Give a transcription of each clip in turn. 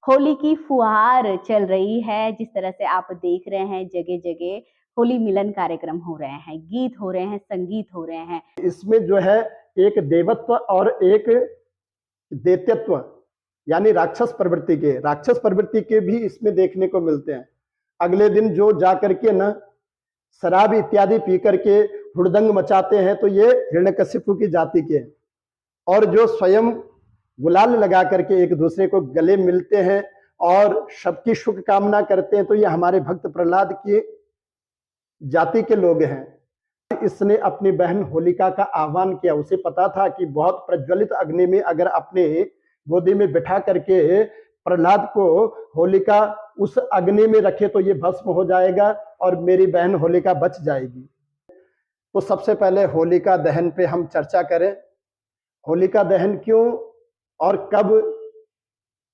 होली की फुहार चल रही है। जिस तरह से आप देख रहे हैं जगह-जगह होली मिलन कार्यक्रम हो रहे हैं, गीत हो रहे हैं, संगीत हो रहे हैं। इसमें जो है एक देवत्व और एक दैत्यत्व यानी राक्षस प्रवृत्ति के भी इसमें देखने को मिलते हैं। अगले दिन जो जा करके न शराब इत्यादि पी करके हुड़दंग मचाते हैं तो ये हिरण्यकशिपु की जाति के हैं। और जो स्वयं गुलाल लगा करके एक दूसरे को गले मिलते हैं और सबकी शुभ कामना करते हैं तो ये हमारे भक्त प्रहलाद की जाति के लोग हैं। इसने अपनी बहन होलिका का आह्वान किया। उसे पता था कि बहुत प्रज्वलित अग्नि में अगर अपने गोदी में बिठा करके प्रहलाद को होलिका उस अग्नि में रखे तो ये भस्म हो जाएगा और मेरी बहन होलिका बच जाएगी। तो सबसे पहले होलिका दहन पे हम चर्चा करें। होलिका दहन क्यों और कब,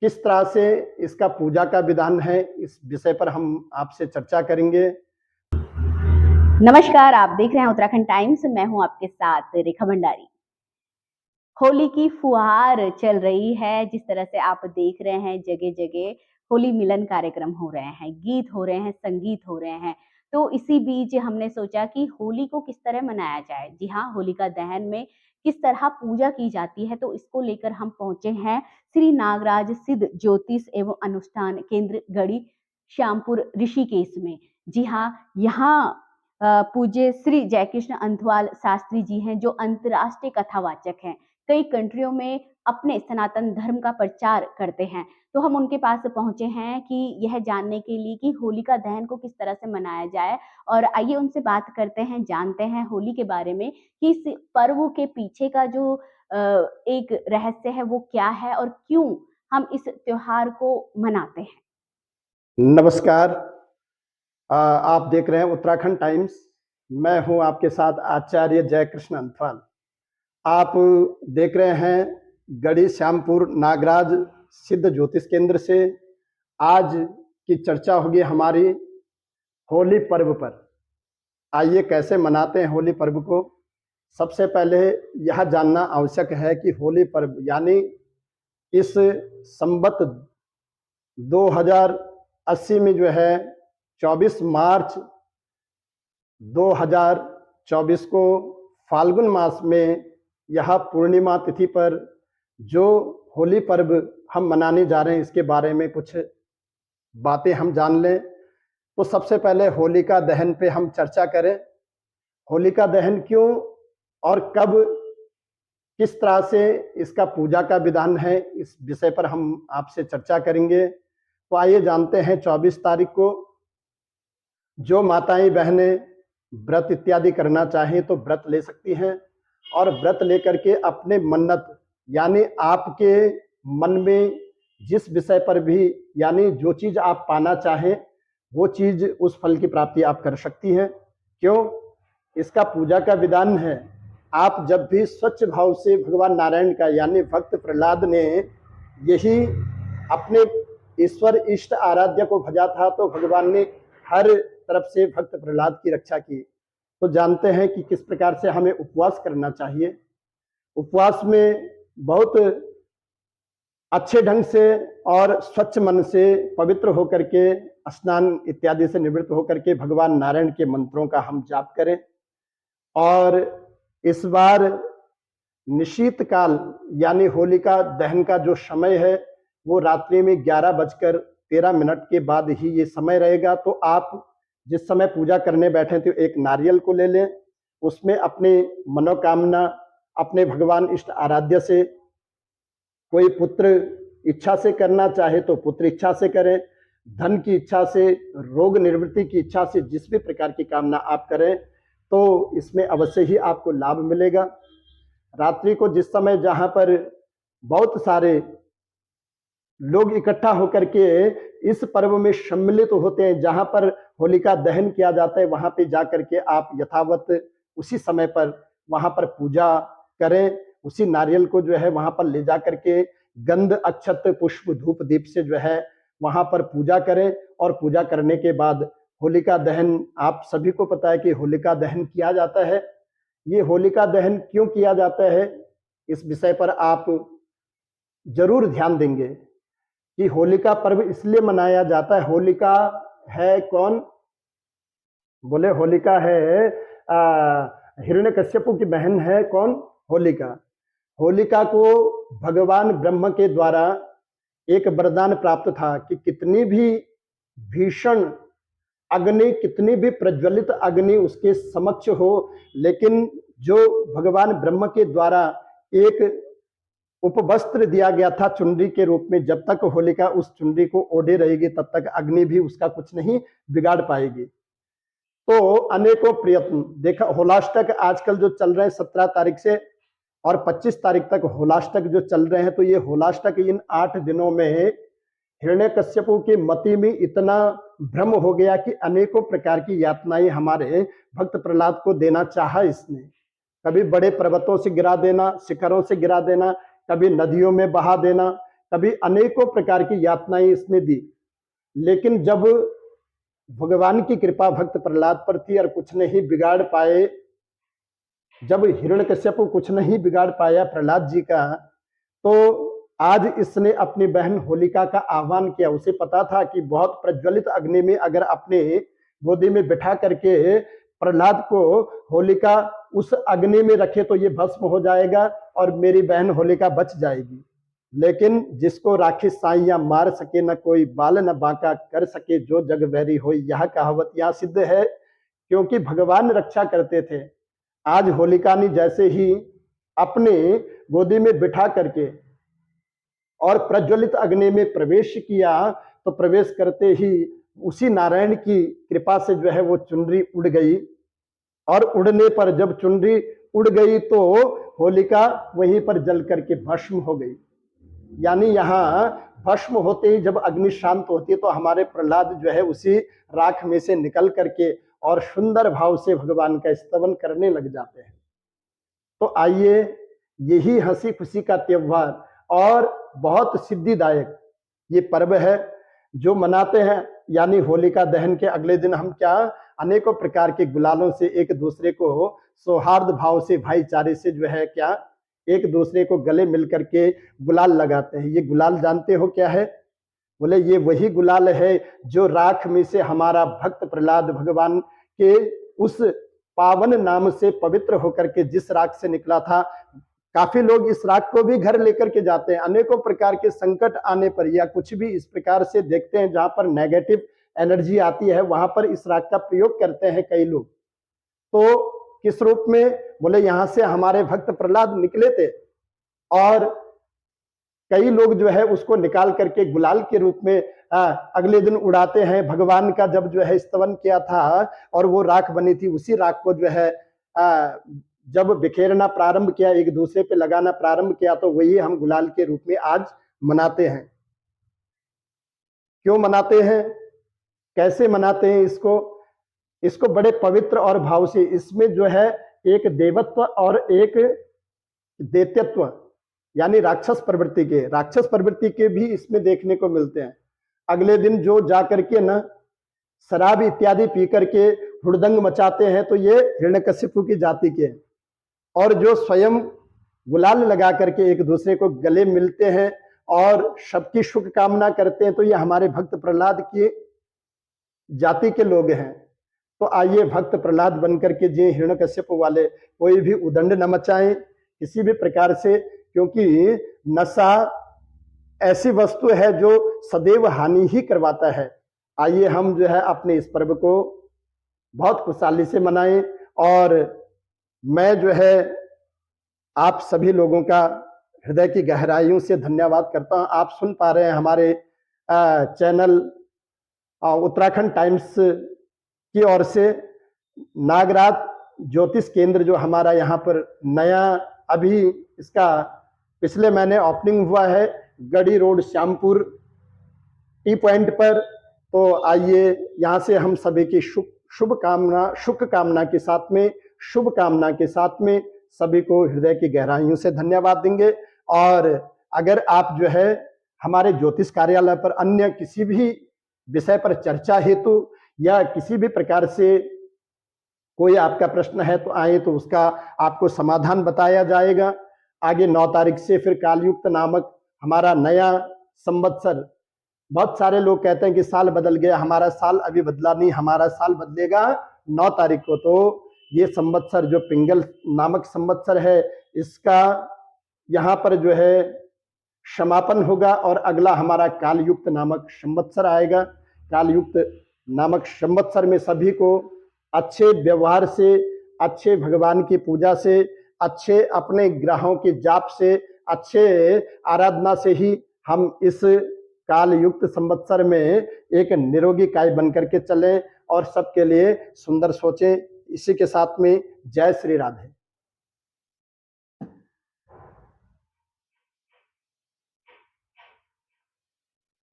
किस तरह से इसका पूजा का विधान है, इस विषय पर हम आपसे चर्चा करेंगे। नमस्कार, आप देख रहे हैं उत्तराखंड टाइम्स। मैं हूं आपके साथ रेखा भंडारी। होली की फुहार चल रही है। जिस तरह से आप देख रहे हैं जगह-जगह होली मिलन कार्यक्रम हो रहे हैं, गीत हो रहे हैं, संगीत हो रहे हैं। तो इसी बीच हमने सोचा कि होली को किस तरह मनाया जाए। जी हाँ, होलिका दहन में किस तरह पूजा की जाती है, तो इसको लेकर हम पहुंचे हैं श्री नागराज सिद्ध ज्योतिष एवं अनुष्ठान केंद्र गढ़ी श्यामपुर ऋषिकेश में। जी हाँ, यहाँ पूज्य श्री जयकृष्ण अंथवाल शास्त्री जी हैं, जो अंतर्राष्ट्रीय कथावाचक हैं। कई कंट्रियों में अपने सनातन धर्म का प्रचार करते हैं। तो हम उनके पास पहुंचे हैं कि यह जानने के लिए कि होलिका दहन को किस तरह से मनाया जाए। और आइए उनसे बात करते हैं, जानते हैं होली के बारे में कि इस पर्व के पीछे का जो एक रहस्य है वो क्या है और क्यों हम इस त्योहार को मनाते हैं। नमस्कार, आप देख रहे हैं उत्तराखंड टाइम्स। मैं हूं आपके साथ आचार्य जयकृष्ण अंथवाल। आप देख रहे हैं गढ़ी श्यामपुर नागराज सिद्ध ज्योतिष केंद्र से। आज की चर्चा होगी हमारी होली पर्व पर। आइए कैसे मनाते हैं होली पर्व को। सबसे पहले यह जानना आवश्यक है कि होली पर्व यानी इस संवत 2080 में जो है 24 मार्च 2024 को फाल्गुन मास में यह पूर्णिमा तिथि पर जो होली पर्व हम मनाने जा रहे हैं, इसके बारे में कुछ बातें हम जान लें। तो सबसे पहले होलिका दहन पे हम चर्चा करें। होलिका दहन क्यों और कब, किस तरह से इसका पूजा का विधान है, इस विषय पर हम आपसे चर्चा करेंगे। तो आइए जानते हैं 24 तारीख को जो माताएं बहनें व्रत इत्यादि करना चाहें तो व्रत ले सकती हैं और व्रत लेकर के अपने मन्नत यानी आपके मन में जिस विषय पर भी यानी जो चीज आप पाना चाहें वो चीज, उस फल की प्राप्ति आप कर सकती हैं। क्यों? इसका पूजा का विधान है। आप जब भी स्वच्छ भाव से भगवान नारायण का यानी भक्त प्रहलाद ने यही अपने ईश्वर इष्ट आराध्य को भजा था तो भगवान ने हर तरफ से भक्त प्रहलाद की रक्षा की। तो जानते हैं कि किस प्रकार से हमें उपवास करना चाहिए। उपवास में बहुत अच्छे ढंग से और स्वच्छ मन से पवित्र होकर के स्नान इत्यादि से निवृत्त होकर के भगवान नारायण के मंत्रों का हम जाप करें। और इस बार निशीत काल यानी होलिका दहन का जो समय है वो रात्रि में 11:13 के बाद ही ये समय रहेगा। तो आप जिस समय पूजा करने बैठे तो एक नारियल को ले लें, उसमें अपने मनोकामना अपने भगवान इष्ट आराध्य से, कोई पुत्र इच्छा से करना चाहे तो पुत्र इच्छा से करें, धन की इच्छा से, रोग निवृत्ति की इच्छा से, जिस भी प्रकार की कामना आप करें तो इसमें अवश्य ही आपको लाभ मिलेगा। रात्रि को जिस समय जहां पर बहुत सारे लोग इकट्ठा होकर के इस पर्व में सम्मिलित होते हैं, जहां पर होलिका दहन किया जाता है, वहां पे जाकर के आप यथावत उसी समय पर वहां पर पूजा करें। उसी नारियल को जो है वहां पर ले जाकर के गंध अक्षत पुष्प धूप दीप से जो है वहां पर पूजा करें। और पूजा करने के बाद होलिका दहन, आप सभी को पता है कि होलिका दहन किया जाता है। ये होलिका दहन क्यों किया जाता है, इस विषय पर आप जरूर ध्यान देंगे। कि होलिका पर्व इसलिए मनाया जाता है। होलिका है कौन? बोले होलिका है हिरण्यकश्यपु की बहन है कौन? होलिका। होलिका को भगवान ब्रह्म के द्वारा एक वरदान प्राप्त था कि कितनी भी भीषण अग्नि, कितनी भी प्रज्वलित अग्नि उसके समक्ष हो, लेकिन जो भगवान ब्रह्म के द्वारा एक उपवस्त्र दिया गया था चुनरी के रूप में, जब तक होलिका उस चुनरी को ओढ़े रहेगी तब तक अग्नि भी उसका कुछ नहीं बिगाड़ पाएगी। तो अनेकों प्रयत्न देखा, होलाष्टक आजकल जो चल रहे हैं 17 तारीख से और 25 तारीख तक होलाष्टक जो चल रहे हैं, तो ये होलाष्टक इन 8 दिनों में हिरण्यकश्यपु की मति में इतना भ्रम हो गया कि अनेकों प्रकार की यातनाएं हमारे भक्त प्रहलाद को देना चाहा इसने। कभी बड़े पर्वतों से गिरा देना, शिखरों से गिरा देना, कभी नदियों में बहा देना, कभी अनेकों प्रकार की यातनाएं इसने दी। लेकिन जब भगवान की कृपा भक्त प्रहलाद पर थी और कुछ नहीं बिगाड़ पाए, जब हिरण्यकश्यपु कुछ नहीं बिगाड़ पाया प्रहलाद जी का, तो आज इसने अपनी बहन होलिका का आह्वान किया। उसे पता था कि बहुत प्रज्वलित अग्नि में अगर अपने गोदी में बिठा करके प्रहलाद को होलिका उस अग्नि में रखे तो ये भस्म हो जाएगा और मेरी बहन होलिका बच जाएगी। लेकिन जिसको राखी साइयां मार सके न कोई बाल न बांका, कर सके जो जग वैरी हो, यह कहावत यहाँ सिद्ध है, क्योंकि भगवान रक्षा करते थे। आज होलिका ने जैसे ही अपने गोदी में बिठा करके और प्रज्वलित अग्नि में प्रवेश किया, तो प्रवेश करते ही उसी नारायण की कृपा से जो है वो चुनरी उड़ गई, और उड़ने पर जब चुनरी उड़ गई तो होलिका वहीं पर जल करके भस्म हो गई। यानी यहाँ भस्म होते ही जब अग्नि शांत होती है तो हमारे प्रहलाद जो है उसी राख में से निकल करके और सुंदर भाव से भगवान का स्तवन करने लग जाते हैं। तो आइए, यही हंसी खुशी का त्योहार और बहुत सिद्धिदायक ये पर्व है जो मनाते हैं। यानी होलिका दहन के अगले दिन हम क्या अनेकों प्रकार के गुलालों से एक दूसरे को सौहार्द भाव से, भाईचारे से जो है क्या एक दूसरे को गले मिल करके गुलाल लगाते हैं। ये गुलाल जानते हो क्या है? बोले ये वही गुलाल है जो राख में से हमारा भक्त प्रहलाद भगवान के उस पावन नाम से पवित्र होकर के जिस राख से निकला था। काफी लोग इस राख को भी घर लेकर के जाते हैं। अनेकों प्रकार के संकट आने पर या कुछ भी इस प्रकार से देखते हैं जहां पर नेगेटिव एनर्जी आती है, वहां पर इस राख का प्रयोग करते हैं कई लोग। तो किस रूप में? बोले यहां से हमारे भक्त प्रहलाद निकले थे और कई लोग जो है उसको निकाल करके गुलाल के रूप में अगले दिन उड़ाते हैं। भगवान का जब जो है स्तवन किया था और वो राख बनी थी, उसी राख को जो है जब बिखेरना प्रारंभ किया, एक दूसरे पे लगाना प्रारंभ किया, तो वही हम गुलाल के रूप में आज मनाते हैं। क्यों मनाते हैं, कैसे मनाते हैं इसको बड़े पवित्र और भाव से। इसमें जो है एक देवत्व और एक दैत्यत्व यानी राक्षस प्रवृत्ति के भी इसमें देखने को मिलते हैं। अगले दिन जो जाकर के न शराब इत्यादि पी करके हुड़दंग मचाते हैं तो ये हिरण्यकश्यपु की जाति के हैं, और जो स्वयं गुलाल लगा करके एक दूसरे को गले मिलते हैं और सबकी सुख कामना करते हैं तो ये हमारे भक्त प्रहलाद की जाति के लोग हैं। तो आइए भक्त प्रहलाद बनकर के जी हिरण्यकश्यपु वाले कोई भी उदंड न मचाएं किसी भी प्रकार से, क्योंकि नशा ऐसी वस्तु है जो सदैव हानि ही करवाता है। आइए हम जो है अपने इस पर्व को बहुत खुशहाली से मनाएं, और मैं जो है आप सभी लोगों का हृदय की गहराइयों से धन्यवाद करता हूं। आप सुन पा रहे हैं हमारे चैनल उत्तराखंड टाइम्स की ओर से नागराज ज्योतिष केंद्र जो हमारा यहाँ पर नया अभी इसका पिछले महीने ओपनिंग हुआ है, गढ़ी रोड श्यामपुर टी पॉइंट पर। तो आइए यहाँ से हम सभी की शुभ कामना के साथ में सभी को हृदय की गहराइयों से धन्यवाद देंगे। और अगर आप जो है हमारे ज्योतिष कार्यालय पर अन्य किसी भी विषय पर चर्चा हेतु या किसी भी प्रकार से कोई आपका प्रश्न है तो आए, तो उसका आपको समाधान बताया जाएगा। आगे 9 तारीख से फिर कालयुक्त नामक हमारा नया संवत्सर बहुत सारे लोग कहते हैं कि साल बदल गया, हमारा साल अभी बदला नहीं, हमारा साल बदलेगा 9 तारीख को। तो ये संवत्सर जो पिंगल नामक संवत्सर है, इसका यहाँ पर जो है समापन होगा और अगला हमारा कालयुक्त नामक संवत्सर आएगा। कालयुक्त नामक संवत्सर में सभी को अच्छे व्यवहार से, अच्छे भगवान की पूजा से, अच्छे अपने ग्रहों के जाप से, अच्छे आराधना से ही हम इस काल युक्त संवत्सर में एक निरोगी काय बनकर के चलें और सबके लिए सुंदर सोचें। इसी के साथ में जय श्री राधे।